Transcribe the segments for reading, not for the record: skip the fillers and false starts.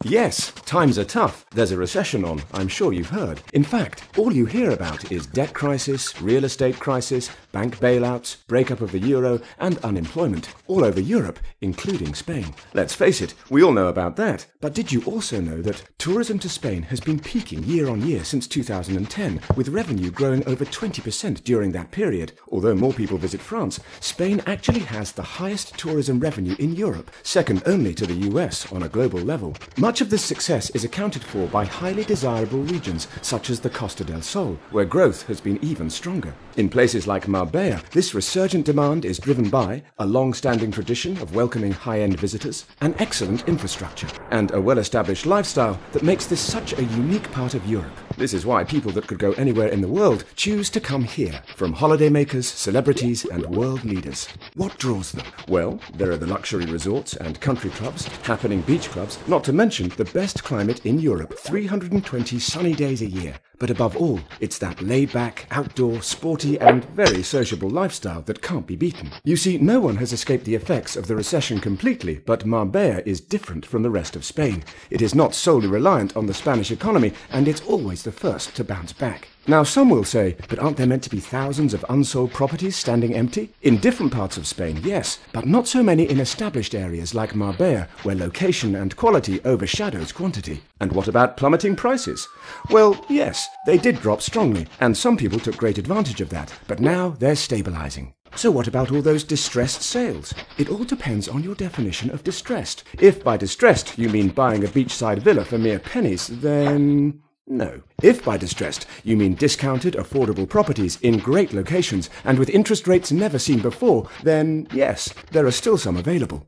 Yes, times are tough. There's a recession on, I'm sure you've heard. In fact, all you hear about is debt crisis, real estate crisis, bank bailouts, breakup of the euro, and unemployment all over Europe, including Spain. Let's face it, we all know about that. But did you also know that tourism to Spain has been peaking year on year since 2010, with revenue growing over 20% during that period? Although more people visit France, Spain actually has the highest tourism revenue in Europe, second only to the US on a global level. Much of this success is accounted for by highly desirable regions such as the Costa del Sol, where growth has been even stronger. In places like Marbella, this resurgent demand is driven by a long-standing tradition of welcoming high-end visitors, an excellent infrastructure, and a well-established lifestyle that makes this such a unique part of Europe. This is why people that could go anywhere in the world choose to come here, from holidaymakers, celebrities, and world leaders. What draws them? Well, there are the luxury resorts and country clubs, happening beach clubs, not to mention the best climate in Europe, 320 sunny days a year. But above all, it's that laid-back, outdoor, sporty and very sociable lifestyle that can't be beaten. You see, no one has escaped the effects of the recession completely, but Marbella is different from the rest of Spain. It is not solely reliant on the Spanish economy, and it's always the first to bounce back. Now, some will say, but aren't there meant to be thousands of unsold properties standing empty? In different parts of Spain, yes, but not so many in established areas like Marbella, where location and quality overshadows quantity. And what about plummeting prices? Well, yes, they did drop strongly, and some people took great advantage of that, but now they're stabilizing. So what about all those distressed sales? It all depends on your definition of distressed. If by distressed you mean buying a beachside villa for mere pennies, then no. If by distressed you mean discounted, affordable properties in great locations and with interest rates never seen before, then yes, there are still some available.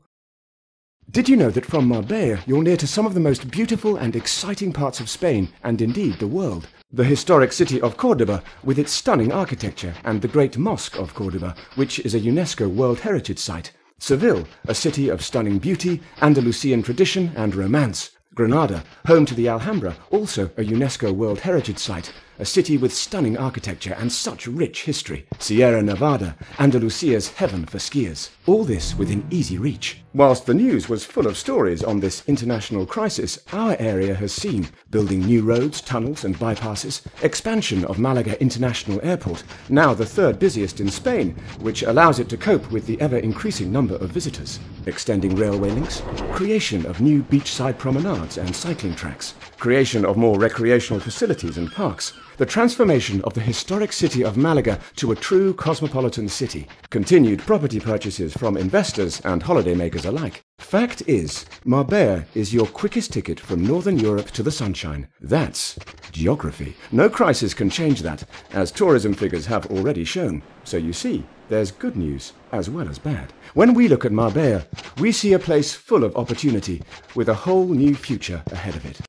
Did you know that from Marbella you're near to some of the most beautiful and exciting parts of Spain, and indeed the world? The historic city of Córdoba, with its stunning architecture, and the Great Mosque of Córdoba, which is a UNESCO World Heritage Site. Seville, a city of stunning beauty, Andalusian tradition and romance. Granada, home to the Alhambra, also a UNESCO World Heritage Site, a city with stunning architecture and such rich history. Sierra Nevada, Andalusia's heaven for skiers. All this within easy reach. Whilst the news was full of stories on this international crisis, our area has seen building new roads, tunnels and bypasses, expansion of Malaga International Airport, now the third busiest in Spain, which allows it to cope with the ever-increasing number of visitors, extending railway links, creation of new beachside promenades and cycling tracks, creation of more recreational facilities and parks, the transformation of the historic city of Malaga to a true cosmopolitan city, continued property purchases from investors and holidaymakers alike. Fact is, Marbella is your quickest ticket from Northern Europe to the sunshine. That's geography. No crisis can change that, as tourism figures have already shown. So you see, there's good news as well as bad. When we look at Marbella, we see a place full of opportunity, with a whole new future ahead of it.